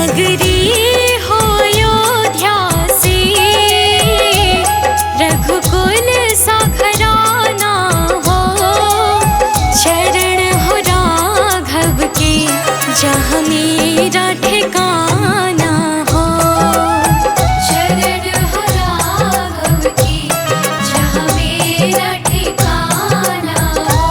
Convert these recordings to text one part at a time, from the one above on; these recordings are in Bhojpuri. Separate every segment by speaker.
Speaker 1: नगरी हो अयोध्या से, रघुकुल सा घराना हो। चरण हो राघव के जहाँ मेरा ठिकाना हो। चरण हो राघव के जहाँ मेरा ठिकाना हो।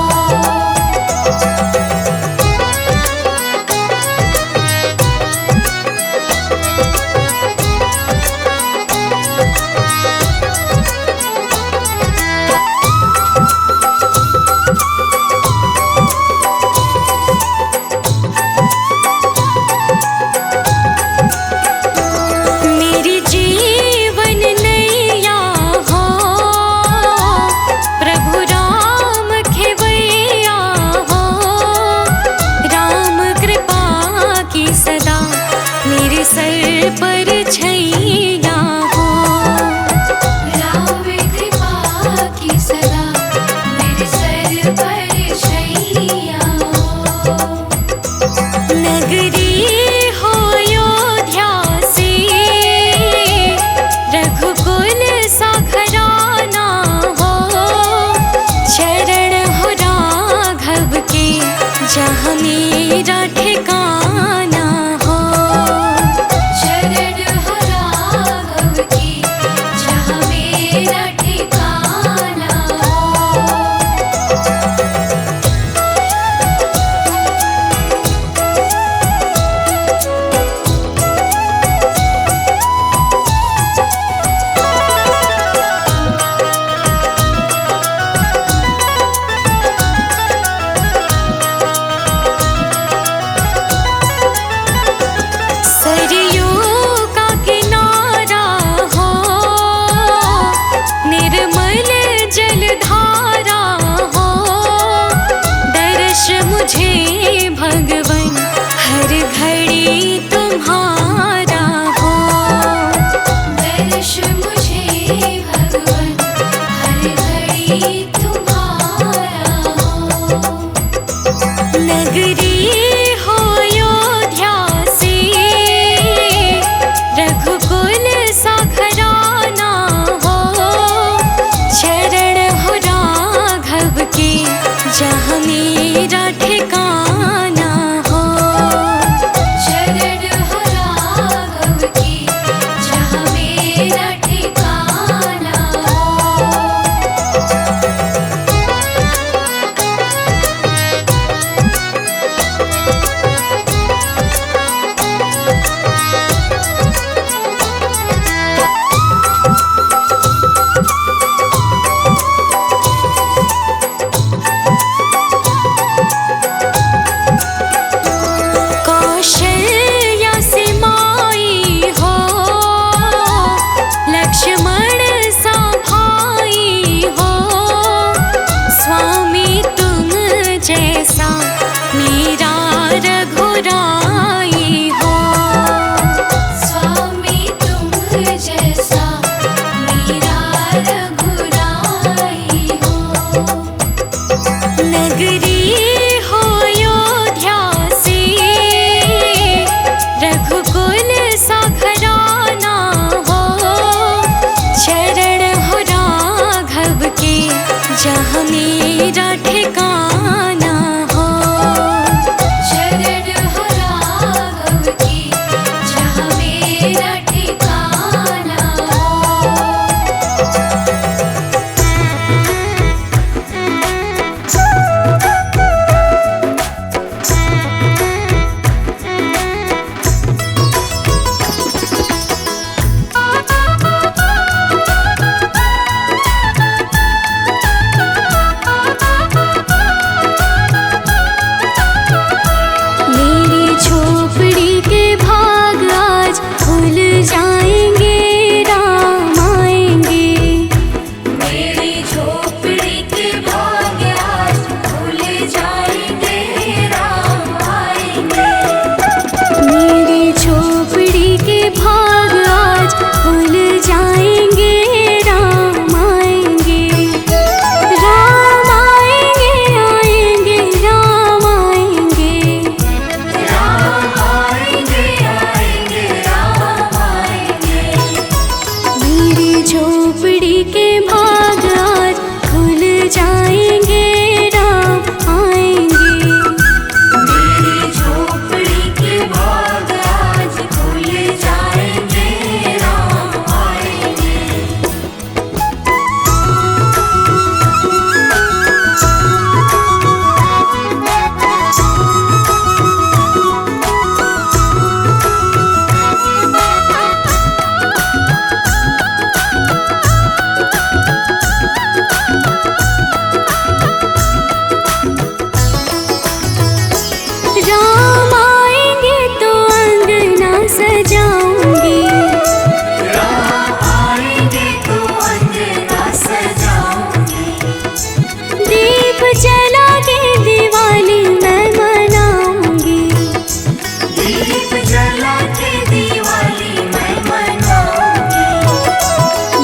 Speaker 1: जला के दिवाली मैं मनाऊंगी।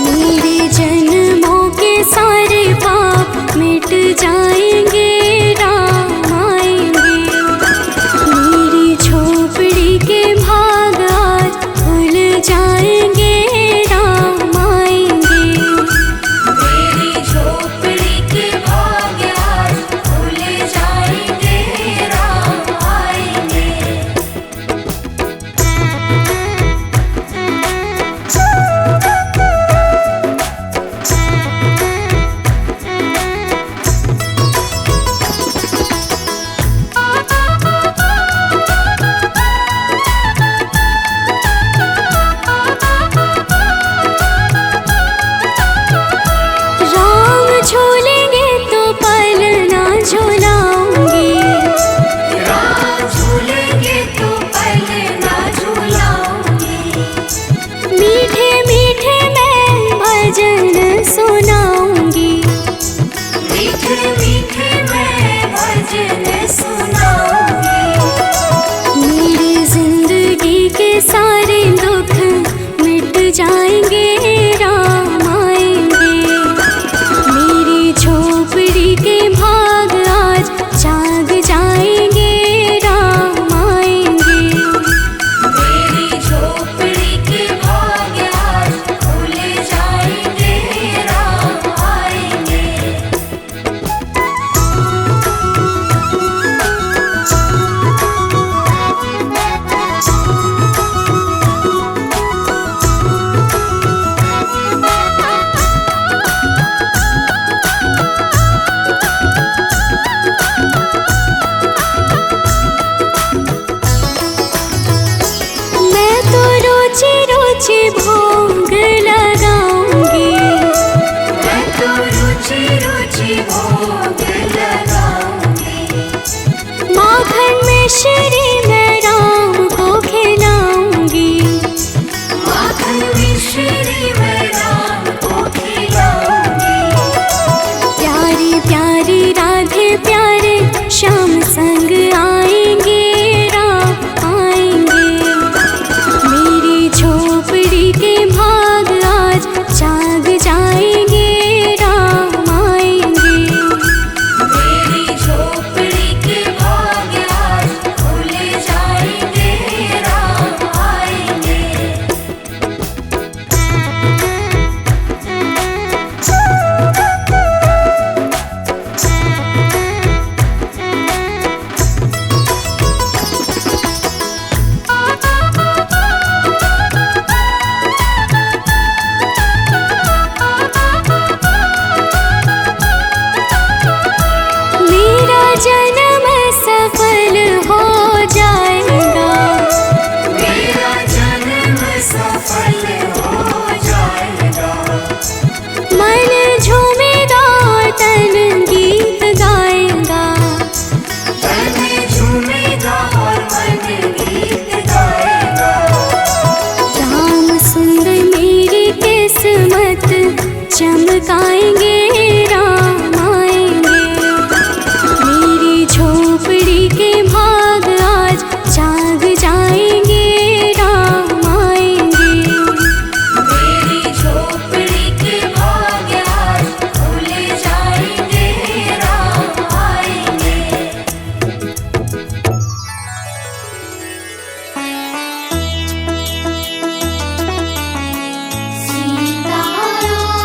Speaker 1: मेरे जन्मों के सारे पाप मिट जाएंगे, राम आएंगे। मेरी झोपड़ी के भाग आज खुल जाएंगे, राम आएंगे। मेरी झोपड़ी के भाग आज खुल जाएंगे, राम आएंगे। राम झूलेंगे तो पलना झूलाऊंगी। राम झूलेंगे तो पलना झूलाऊंगी। मीठे मीठे मैं भजन सुनाऊंगी। मीठे मीठे मैं भजन सुनाऊंगी। मेरी जिंदगी के सारे दुख मिट जाएंगे, राम आएंगे। मेरी झोपड़ी के भाग आज जाग जाएंगे, राम आएंगे। मेरी झोपड़ी के भाग आज खुल जाएंगे, राम आएंगे। मैं तो रोजी रोजी भोग लगाऊंगी। मैं तो रोजी रोजी भोग लगाऊंगी। माखन में श्री मैं राम को खिलाऊंगी। माखन में श्री मैं राम को खिलाऊंगी। प्यारी प्यारी राधे प्यारे श्याम संग आएंगे, राम आएंगे। मेरी झोपड़ी के भाग आज जाग जाएंगे, राम आएंगे। मेरी झोपड़ी के भाग आज खुल जाएंगे, राम आएंगे। मेरा जन्म सफल हो जाएगा। मेरा जन्म सफल हो जाएगा। मन झूमेगा और तन गीत गाएगा। तन झूमेगा और मन गीत गाएगा। राम सुंदर मेरी किस्मत चमकाएंगे, राम आएंगे। मेरी झोपड़ी के भाग आज जाग जाएंगे, राम आएंगे। मेरी झोपड़ी के भाग आज खुल जाएंगे, राम आएंगे। सीताराम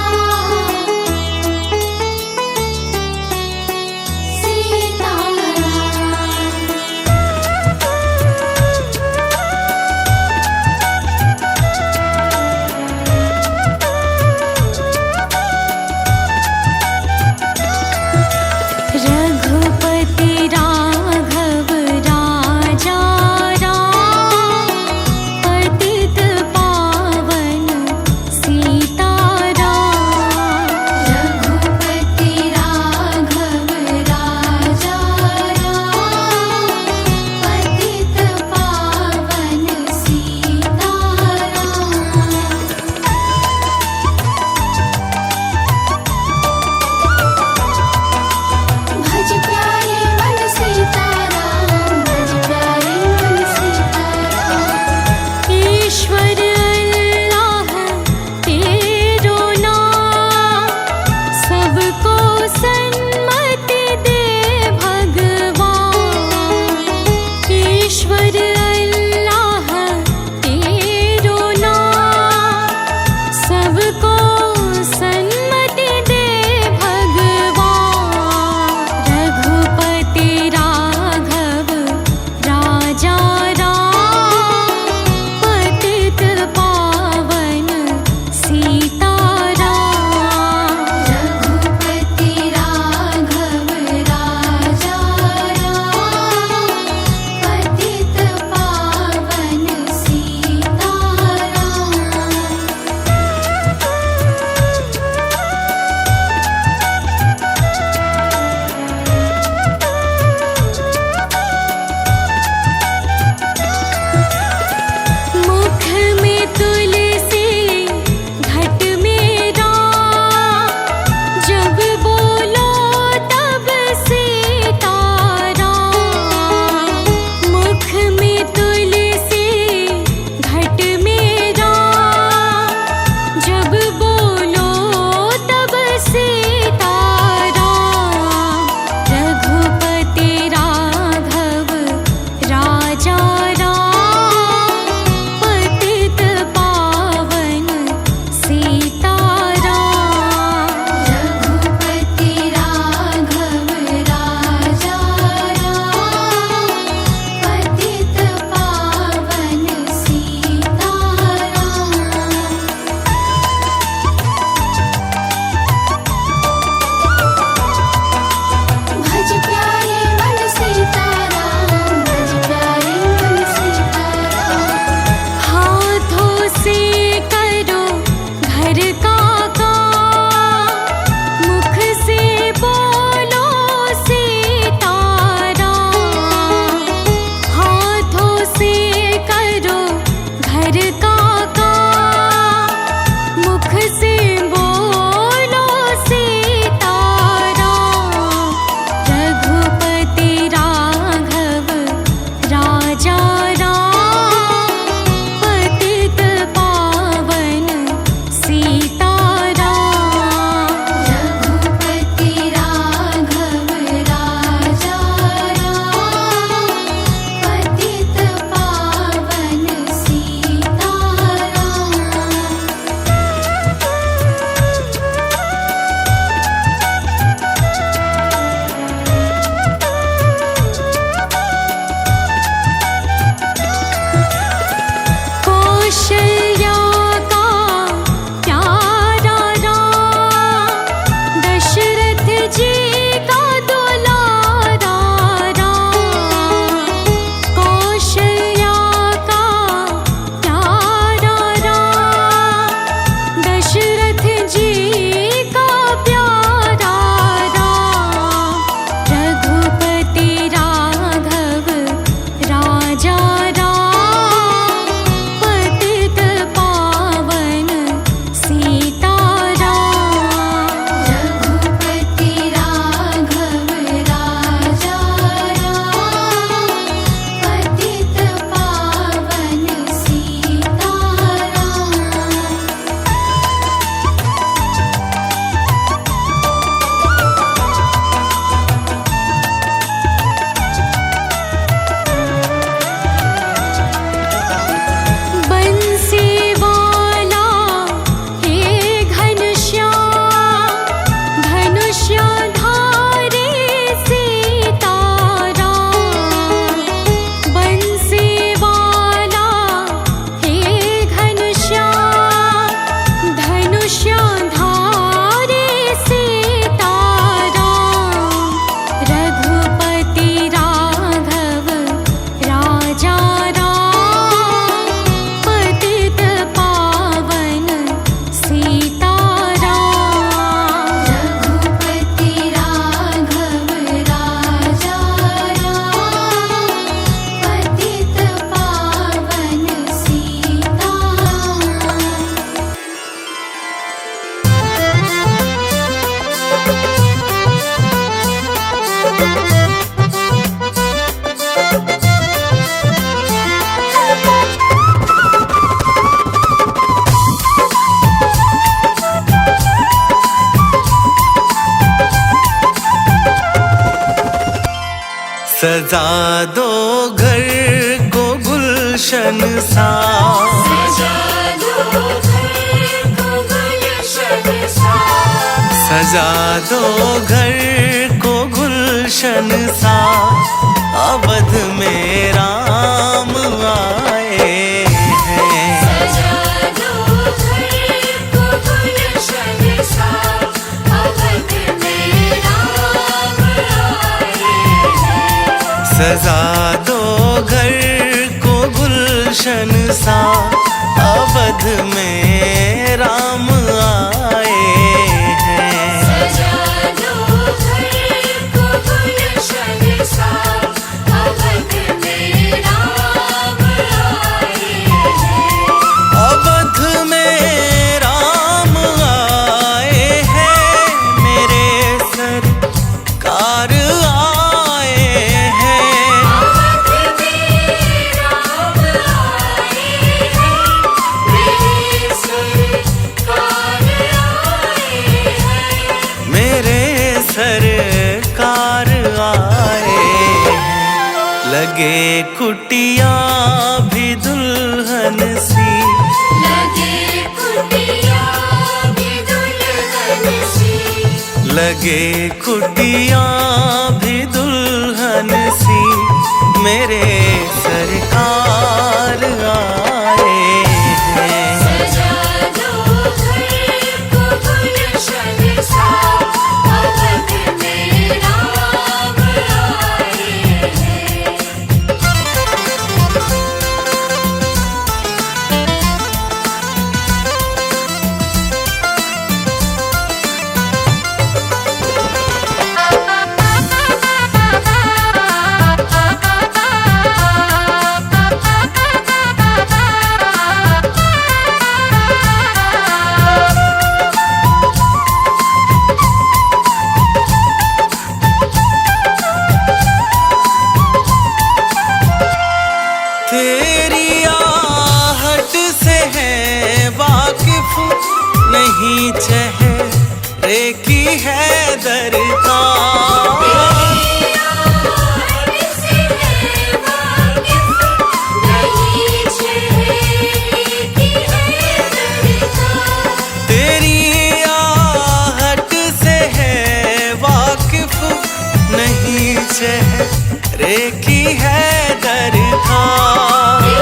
Speaker 1: कौशल्या का प्यारा राम, दशरथ जी का दुलारा राम। कौशल्या का प्यारा राम, दशरथ जी का प्यारा राम। रघुपति राघव राजा राम, पतित पावन सीता राम। रघुपति राघव राजा राम, पतित पावन सीता राम। बंसी वाला हे घनश्याम, धनुष्यधारी सीता राम। बंसी वाला हे घनश्याम, धनुष्यधारी सीता राम। रघुपति राघव राजा राम, पतित पावन सीता राम। रघुपति राघव राजा राम, पतित पावन सीता
Speaker 2: सजा दो घर को गुलशन सा, सजा दो घर को गुलशन सा। अवध में राम आए हैं। सजा दो घर को गुलशन सा, अवध में राम आए हैं। अवध में राम आए हैं, मेरे सरकार आए हैं। मेरे सरकार आए हैं। लगे कुटिया भी दुल्हन सी, लगे कुटिया भी दुल्हन सी। मेरे सरकार आए हैं। तेरी आहट से है वाकिफ नहीं, चेहरे की है दरकार। तेरी आहट से है वाकिफ नहीं, चेहरे की है दरकार।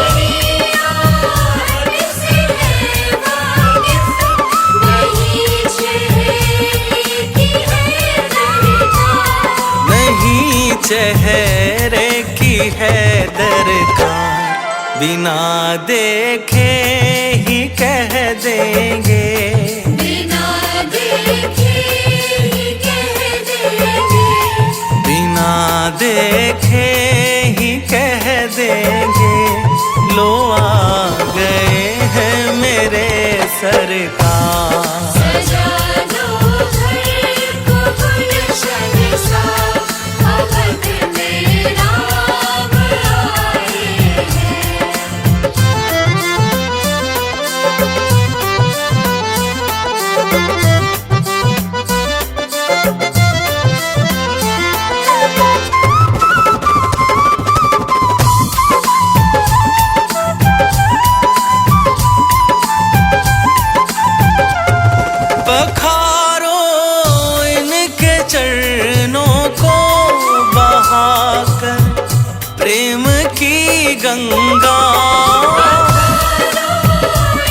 Speaker 2: बिना देखे ही कह देंगे,
Speaker 1: बिना देखे ही कह देंगे,
Speaker 2: बिना देखे ही कह देंगे, लो आ गए हैं मेरे सरकार।
Speaker 1: सजा दो घर को गुलशन सा, अवध में राम आए हैं।
Speaker 2: पखारो इनके चरणों को बहाकर प्रेम की गंगा,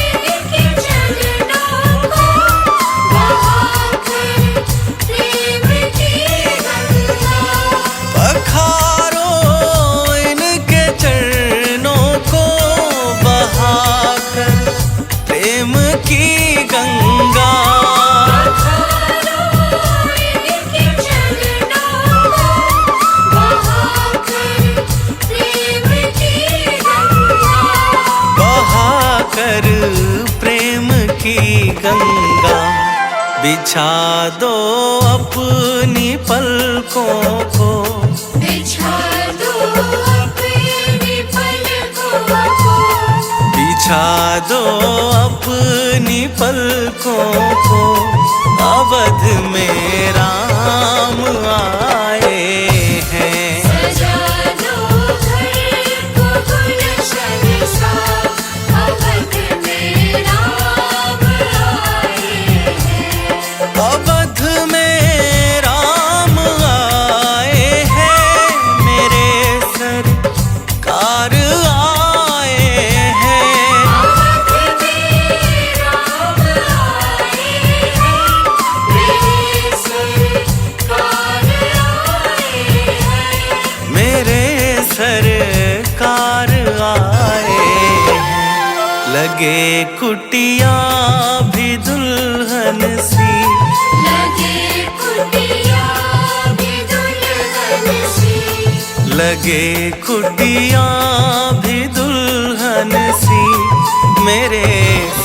Speaker 1: इनके चरणों को बहाकर प्रेम की गंगा,
Speaker 2: पखारो इनके चरणों को बहाकर प्रेम की गंगा,
Speaker 1: इनके चरणों को बहाकर प्रेम की गंगा,
Speaker 2: बहाकर प्रेम की गंगा। बिछा दो अपनी पलकों को,
Speaker 1: बिछा दो अपनी पलकों को,
Speaker 2: बिछा दो अपनी पलकों को, अवध में राम आए हैं।
Speaker 1: सजा दो घर को गुलशन सा, अवध में राम आए हैं।
Speaker 2: अवध में राम आए हैं, मेरे सरकार आए हैं।
Speaker 1: अवध में राम आए हैं, मेरे सरकार आए हैं।
Speaker 2: मेरे सरकार आए हैं। लगे कुटिया भी दुल्हन सी,
Speaker 1: लगे कुटिया भी दुल्हन सी,
Speaker 2: लगे कुटिया भी दुल्हन सी, मेरे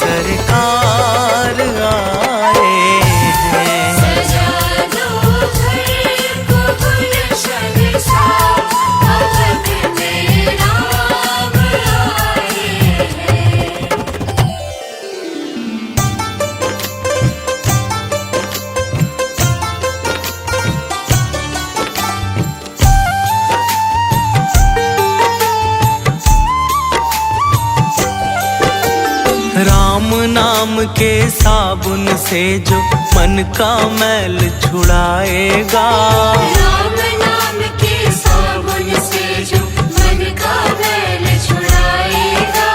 Speaker 2: सरकार आए हैं।
Speaker 1: सजा दो घर को गुलशन सा, अवध में राम आए हैं।
Speaker 2: राम नाम के साबुन से जो मन का मैल छुड़ाएगा,
Speaker 1: राम नाम के साबुन से जो मन का मैल छुड़ाएगा,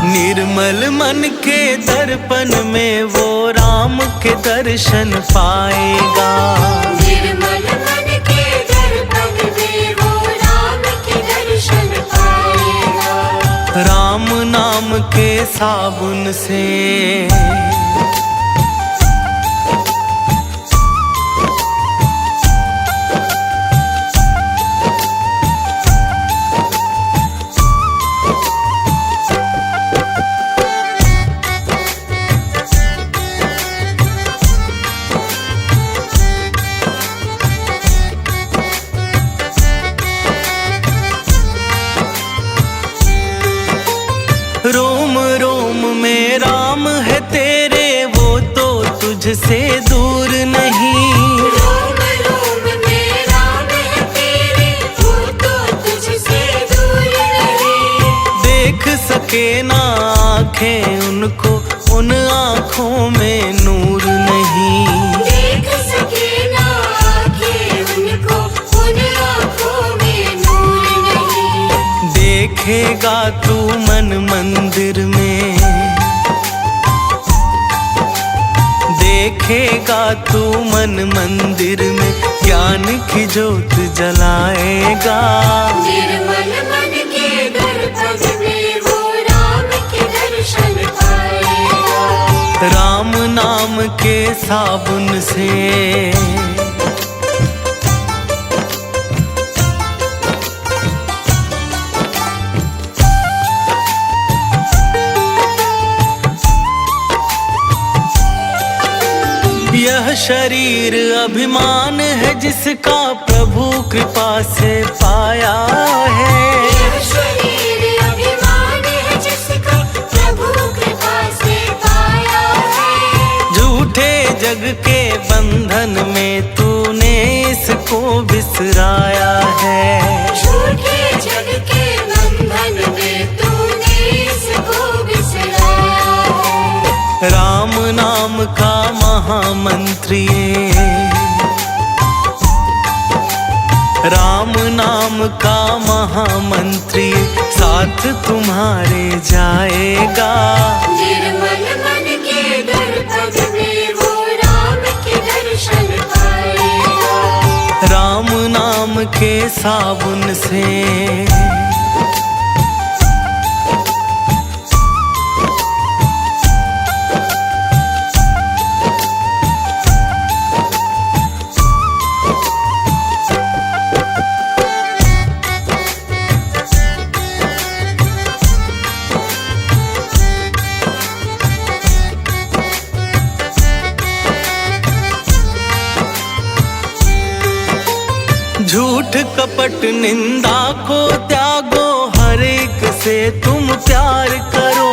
Speaker 2: निर्मल मन के दर्पण में वो राम के दर्शन पाएगा।
Speaker 1: निर्मल मन के दर्पण में वो राम के दर्शन पाएगा।
Speaker 2: राम नाम के साबुन से रोम रोम में राम है तेरे, वो तो तुझसे दूर नहीं।
Speaker 1: रोम रोम में राम है तेरे, वो तो तुझसे दूर नहीं।
Speaker 2: देख सके ना आँखें उनको, उन आँखों में नूर नहीं।
Speaker 1: देख सके ना आँखें उनको, उन आँखों में नूर नहीं।
Speaker 2: देखेगा तू मन मंदिर में, देखेगा तू मन मंदिर में, ज्ञान की ज्योत जलाएगा।
Speaker 1: निर्मल मन के दर्पण में वो
Speaker 2: राम नाम के साबुन से। यह शरीर अभिमान है जिसका प्रभु कृपा से पाया है।
Speaker 1: यह शरीर अभिमान है जिसका प्रभु कृपा से पाया है।
Speaker 2: झूठे जग के बंधन में तूने इसको बिसराया है।
Speaker 1: झूठे जग के बंधन में तूने इसको बिसराया है।
Speaker 2: राम नाम का महामंत्र ये, राम नाम का महामंत्र ये साथ तुम्हारे जाएगा।
Speaker 1: निर्मल मन के दर्पण में वो राम के दर्शन पाएगा।
Speaker 2: राम नाम के साबुन से। झूठ कपट निंदा को त्यागो, हर एक से तुम प्यार करो।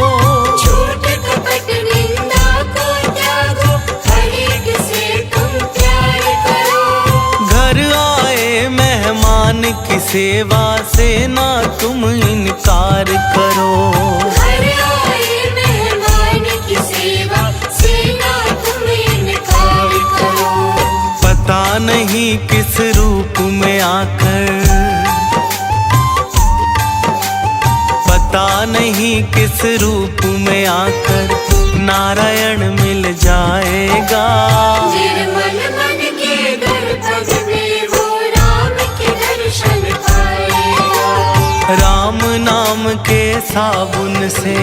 Speaker 1: झूठ कपट निंदा को त्यागो, हर एक से तुम प्यार करो।
Speaker 2: घर आए मेहमान की सेवा से ना तुम इनकार करो।
Speaker 1: घर आए मेहमान की सेवा से ना तुम इनकार करो।
Speaker 2: पता नहीं किस रूप में आकर, पता नहीं किस रूप में आकर नारायण मिल जाएगा।
Speaker 1: निर्मल मन के दर्पण में वो राम के दर्शन पाएगा।
Speaker 2: राम नाम के साबुन से।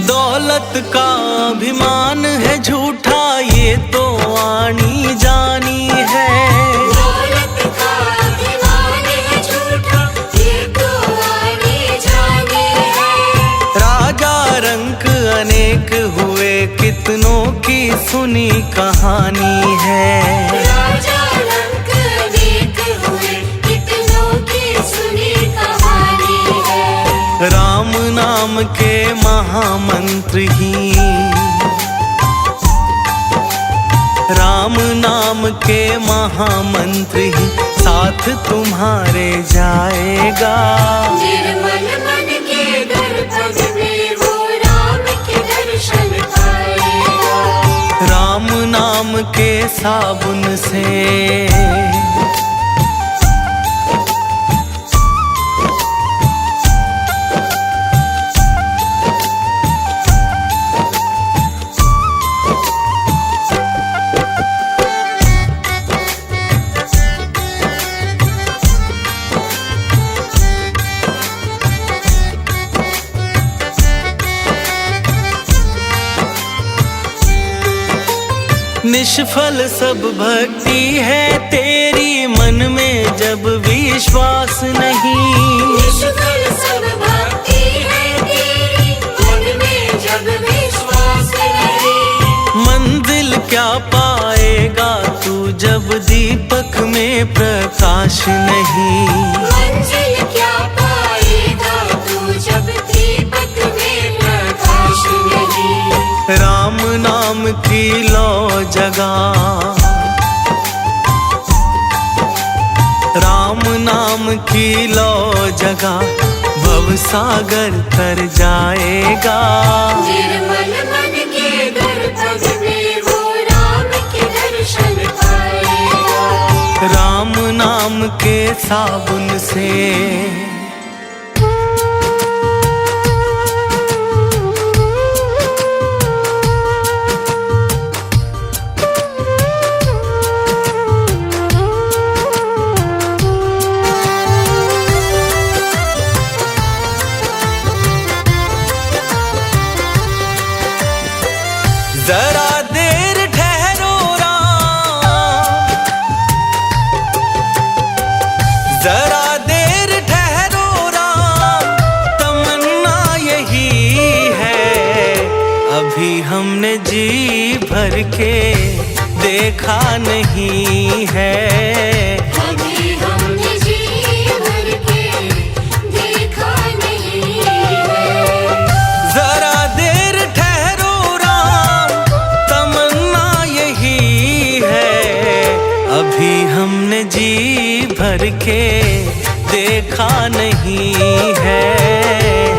Speaker 2: दौलत का अभिमान है झूठा ये तो आनी जानी है।
Speaker 1: दौलत का अभिमान है झूठा ये तो आनी जानी है।
Speaker 2: राजा रंक अनेक हुए कितनों की सुनी कहानी है।
Speaker 1: राजा रंक अनेक हुए कितनों की सुनी कहानी है।
Speaker 2: राम नाम के महामंत्र ही, राम नाम के महामंत्र ही साथ तुम्हारे जाएगा।
Speaker 1: निर्मल मन के दर्पण में वो राम के दर्शन पाएगा।
Speaker 2: राम नाम के साबुन से। निष्फल सब भक्ति है तेरी, मन में जब विश्वास नहीं।
Speaker 1: निष्फल सब भक्ति है तेरी, मन में जब विश्वास नहीं।
Speaker 2: मंजिल क्या पाएगा तू जब दीपक में प्रकाश नहीं।
Speaker 1: मंजिल क्या पाएगा तू जब दीपक में प्रकाश नहीं।
Speaker 2: राम नाम की लो जगा, राम नाम की लो जगा भव सागर तर जाएगा।
Speaker 1: निर्मल मन के दर्पण में वो राम के दर्शन पाएगा।
Speaker 2: राम नाम के साबुन से। जरा देर ठहरो राम, जरा देर ठहरो राम, तमन्ना यही है। अभी हमने जी भर के देखा नहीं है,
Speaker 1: अभी हमने जी भर के देखा नहीं है।
Speaker 2: जरा देर ठहरो राम, तमन्ना यही है। अभी हमने जी भर के देखा नहीं है,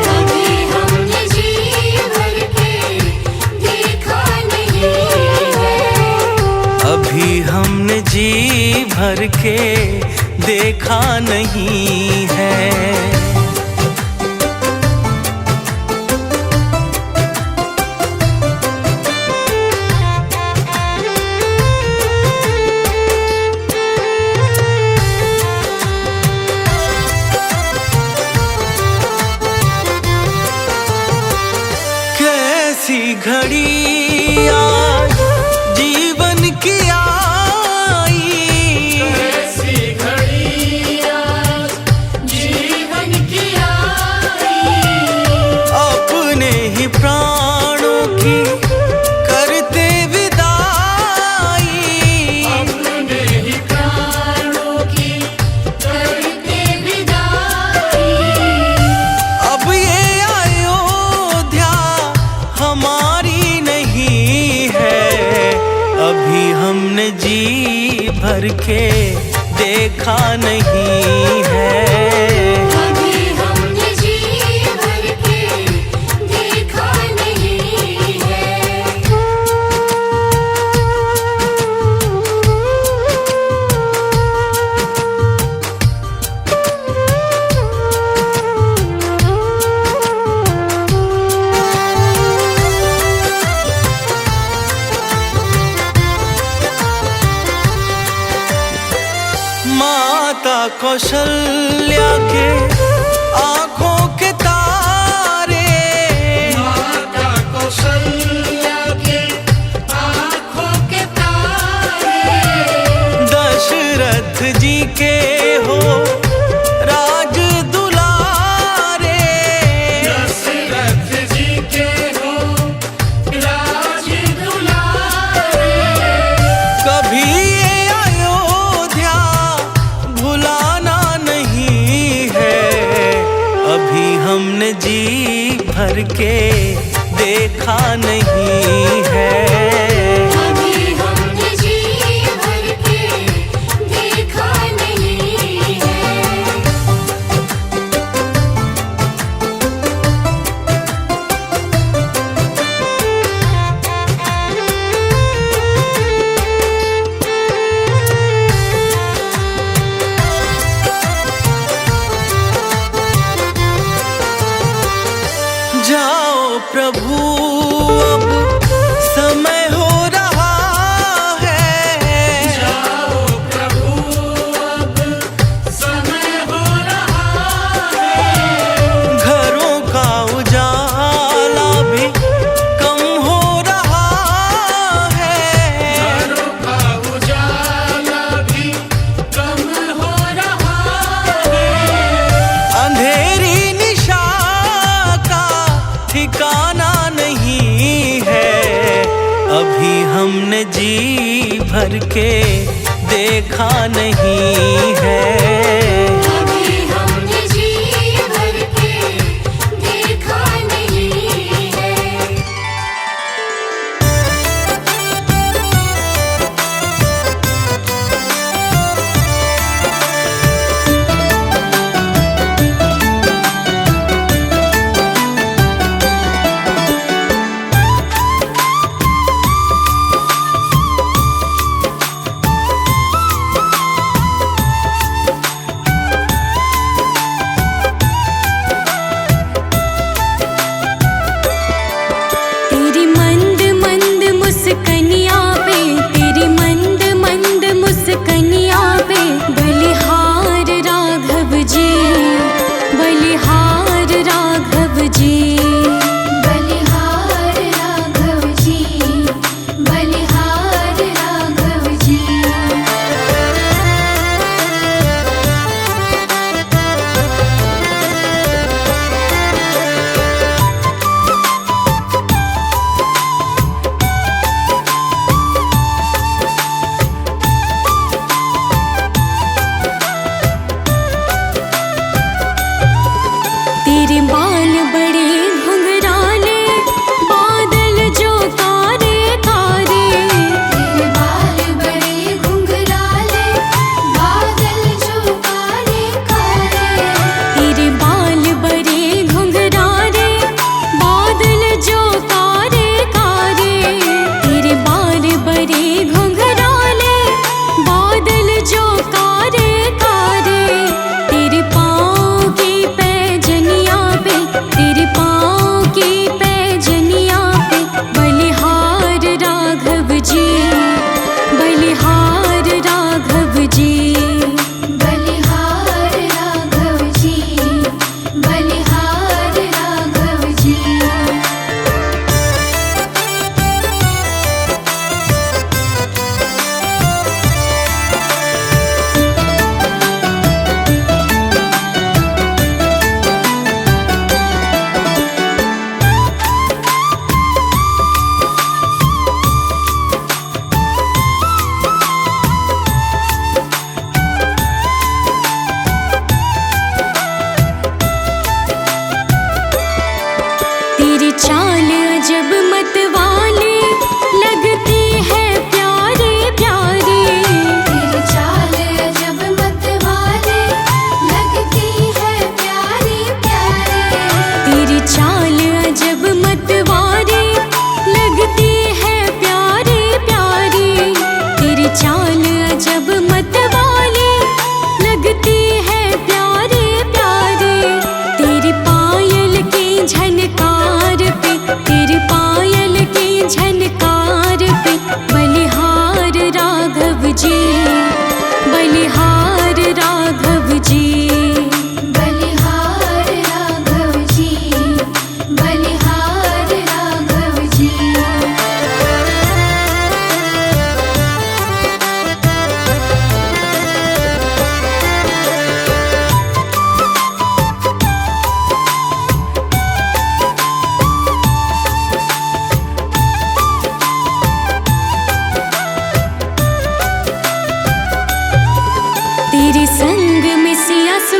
Speaker 1: अभी हमने जी भर के देखा नहीं है।
Speaker 2: अभी हमने जी भर के देखा नहीं है। कैसी घड़ी आज जीवन की आई,
Speaker 1: ऐसी घड़ी आज जीवन की आई।
Speaker 2: अपने ही प्राणों की करते विदाई,
Speaker 1: अपने ही प्राणों की करते विदाई।
Speaker 2: अब ये अयोध्या हमारी नहीं है। अभी हमने जी भर के देखा नहीं है,
Speaker 1: अभी हमने जी भर के देखा नहीं है।
Speaker 2: माता कौशल्या के आंखों के तारे,
Speaker 1: माता कौशल्या के आँखों के तारे।
Speaker 2: दशरथ जी के हो राज दुलारे,
Speaker 1: दशरथ जी के हो राज दुलारे।
Speaker 2: कभी ये अयोध्या भुलाना नहीं है। अभी हमने जी भर के देखा नहीं है,
Speaker 1: अभी हमने जी भर के देखा नहीं है।
Speaker 2: जाओ प्रभु अब समय हो रहा है,
Speaker 1: जाओ प्रभु अब समय हो रहा है।
Speaker 2: घरों का उजाला भी कम हो रहा है,
Speaker 1: घरों का उजाला भी कम हो रहा है।
Speaker 2: अंधेरी निशा का ठिकाना नहीं है। अभी हमने जी भर के देखा नहीं है,
Speaker 1: अभी हमने जी भर के देखा नहीं है।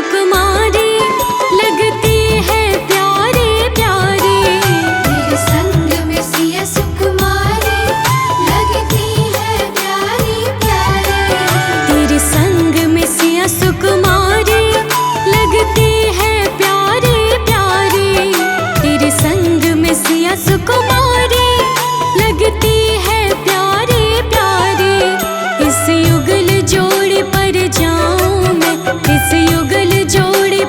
Speaker 3: सुकुमारी लगती है प्यारी प्यारी।
Speaker 1: तेरे संग में सिया सुकुमारी लगती है प्यारी प्यारी।
Speaker 3: तेरे संग में सिया सुकुमारी लगती है प्यारी प्यारी। तेरे संग में सिया सुकुमारी लगती है प्यारी प्यारी। इस युगल जोड़ी पर जाऊं मैं, इस युगल जोड़ी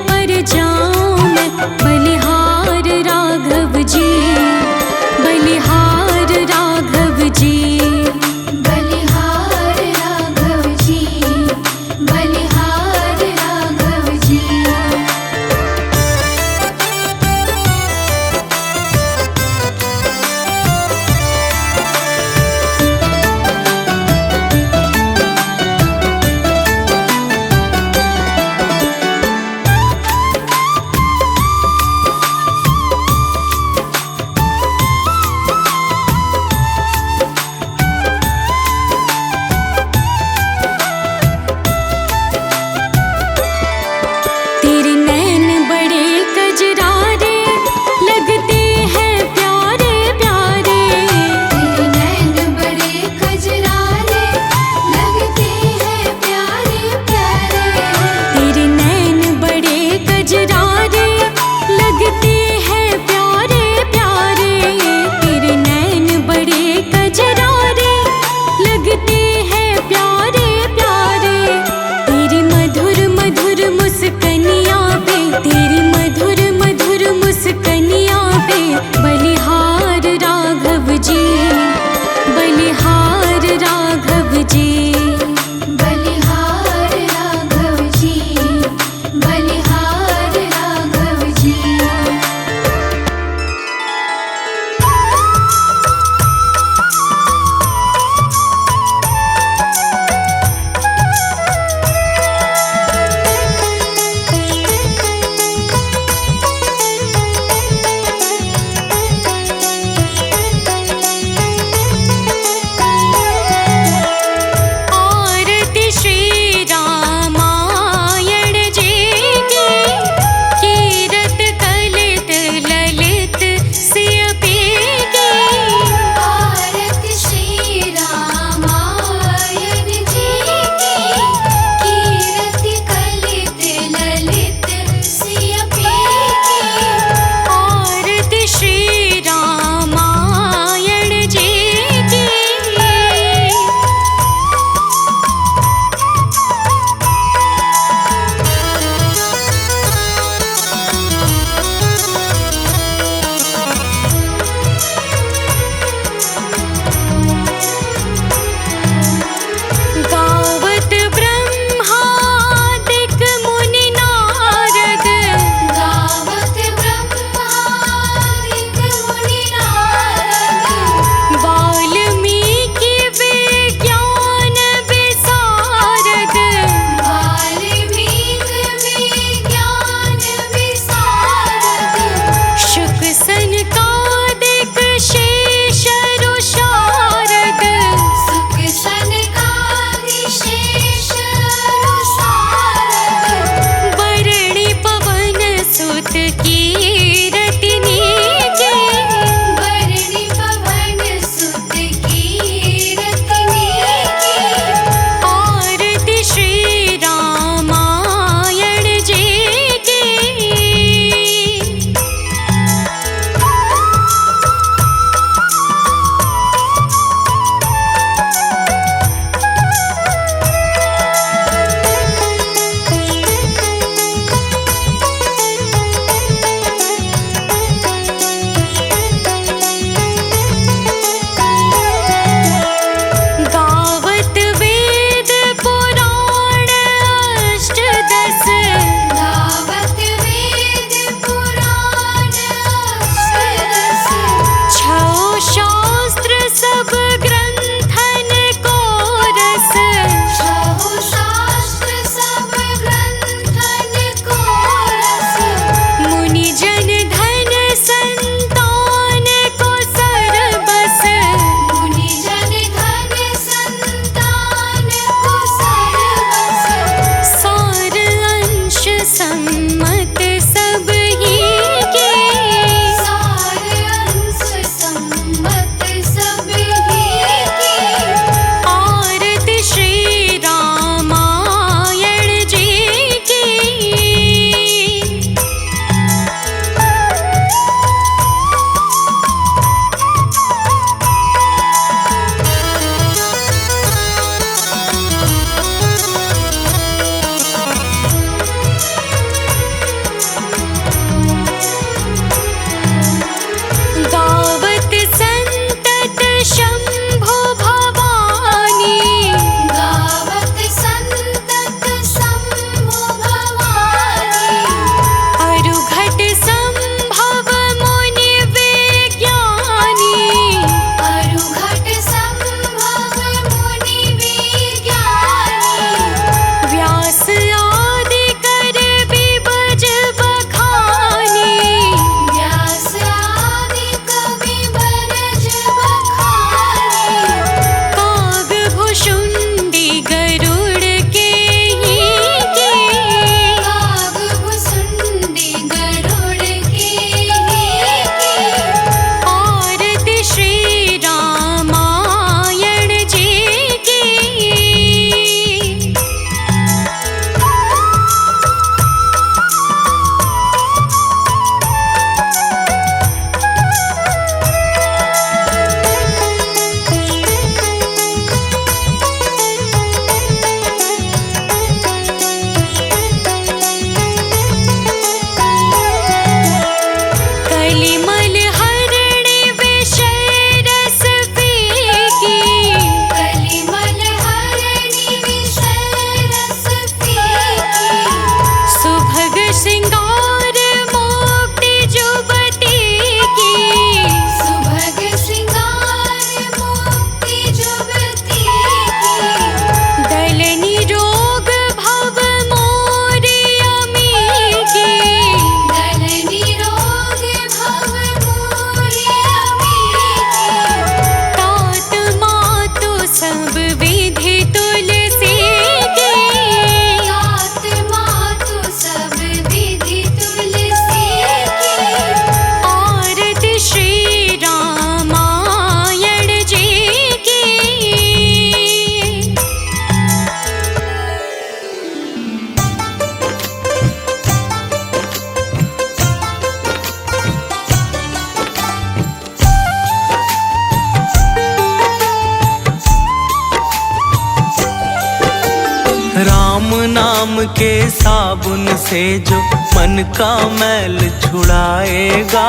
Speaker 2: नाम के साबुन से जो मन का मैल छुड़ाएगा।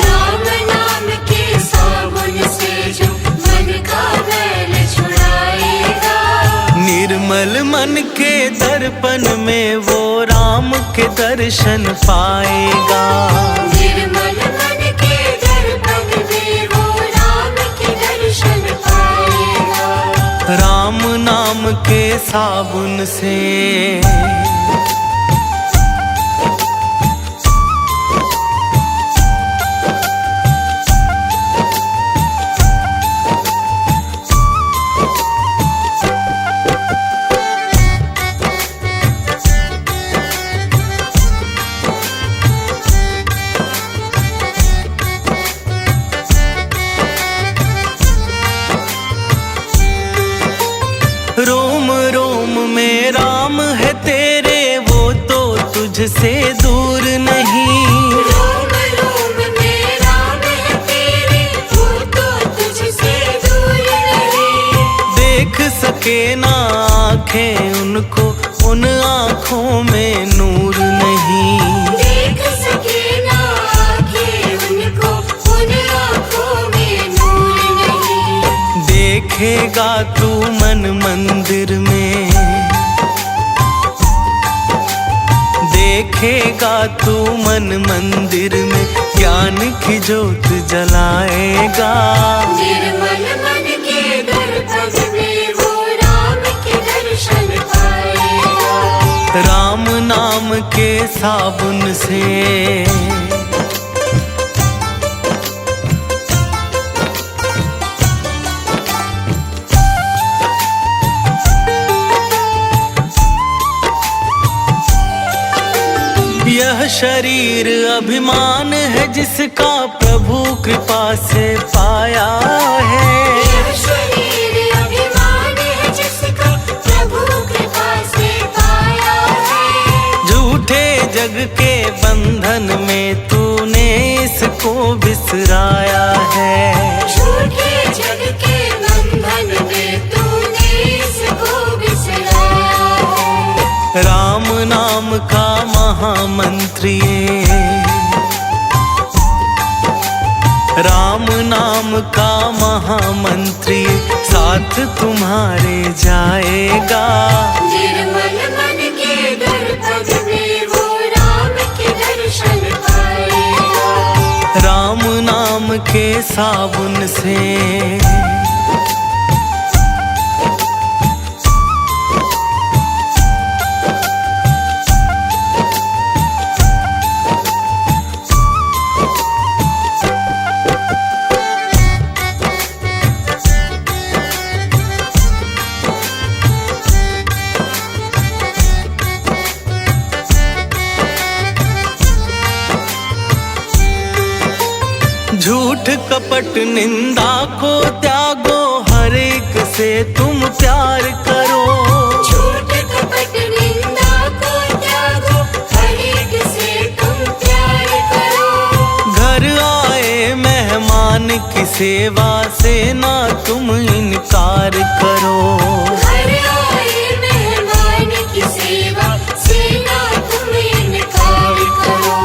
Speaker 1: राम नाम के साबुन से जो मन का मैल छुड़ाएगा।
Speaker 2: निर्मल मन के दर्पण में वो राम के दर्शन पाएगा।
Speaker 1: निर्मल मन के दर्पण में वो राम के दर्शन पाएगा।
Speaker 2: राम नाम के साबुन से रोम रोम में राम है तेरे, वो तो तुझसे दूर नहीं।
Speaker 1: रोम रोम में राम है तेरे, वो तो तुझसे दूर नहीं।
Speaker 2: देख सके ना आँखें उनको, उन आँखों में नूर नहीं।
Speaker 1: देख सके ना आँखें उनको, उन आँखों में नूर नहीं।
Speaker 2: देखेगा तू मन मंदिर में, देखेगा तू मन मंदिर में, ज्ञान की ज्योत जलाएगा।
Speaker 1: निर्मल मन के दर्पण में वो राम के दर्शन पाएगा।
Speaker 2: राम नाम के साबुन से यह शरीर अभिमान है जिसका प्रभु कृपा से पाया है।
Speaker 1: यह शरीर अभिमान है जिसका प्रभु कृपा से पाया है।
Speaker 2: झूठे जग के बंधन में तूने इसको बिसराया है।
Speaker 1: झूठे जग के बंधन में तूने इसको बिसराया है।
Speaker 2: राम नाम का महामंत्री, राम नाम का महामंत्री साथ तुम्हारे जाएगा।
Speaker 1: निर्मल मन के दर्पण में वो राम के दर्शन पाएगा।
Speaker 2: राम नाम के साबुन से झूठ कपट निंदा को त्यागो, हर एक से तुम प्यार करो।
Speaker 1: झूठ कपट निंदा को त्यागो, हर एक से तुम प्यार करो।
Speaker 2: घर आए मेहमान की सेवा से ना तुम इनकार करो।
Speaker 1: घर आए मेहमान की सेवा से ना तुम इनकार करो।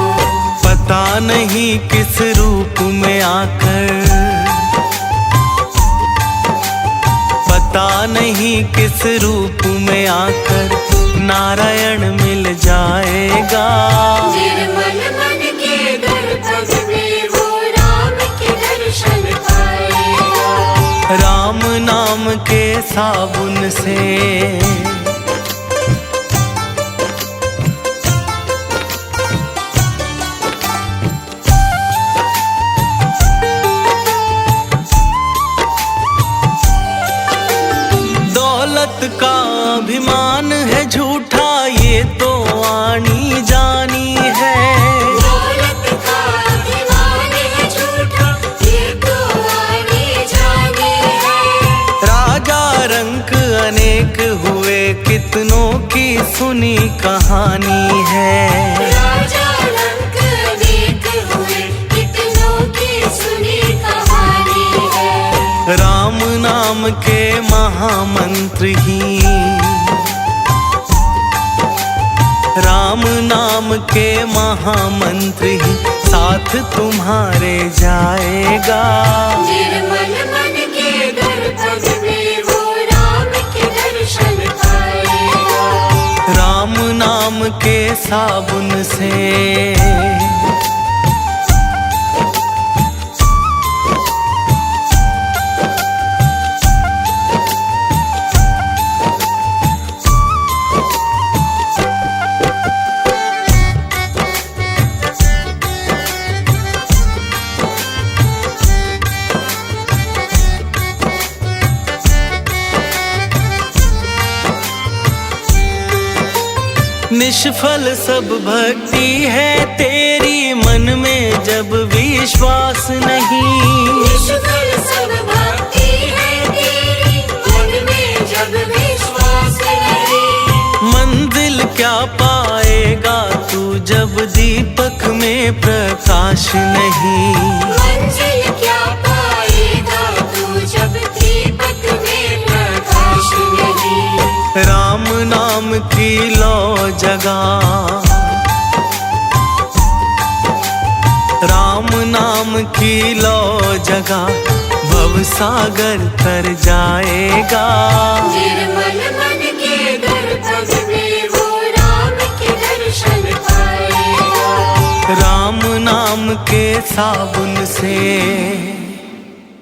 Speaker 2: पता नहीं किस रूप में आकर, पता नहीं किस रूप में आकर नारायण मिल जाएगा।
Speaker 1: निर्मल मन के दर्पण में वो राम के दर्शन पाएगा।
Speaker 2: राम नाम के साबुन से दौलत का अभिमान है झूठा, ये तो आनी जानी है।
Speaker 1: दौलत का अभिमान है झूठा, ये तो आनी जानी है।
Speaker 2: राजा रंक अनेक हुए, कितनों की सुनी कहानी है।
Speaker 1: राजा रंक अनेक हुए, कितनों की सुनी कहानी है।
Speaker 2: राम नाम के महामंत्र ही राम नाम के महामंत्र ही साथ तुम्हारे जाएगा।
Speaker 1: निर्मल मन के दर्पण में वो राम के दर्शन पाएगा।
Speaker 2: राम नाम के साबुन से निष्फल सब भक्ति है तेरी, मन में जब विश्वास नहीं।
Speaker 1: निष्फल सब भक्ति है तेरी, मन में जब विश्वास नहीं।
Speaker 2: मंजिल क्या पाएगा तू जब दीपक में प्रकाश नहीं।
Speaker 1: मंजिल क्या पाएगा तू जब दीपक में प्रकाश नहीं।
Speaker 2: राम नाम की लो जगा, राम नाम की लो जगा, भव सागर तर जाएगा।
Speaker 1: निर्मल मन के दर्पण में वो राम के दर्शन पाएगा।
Speaker 2: राम नाम के साबुन से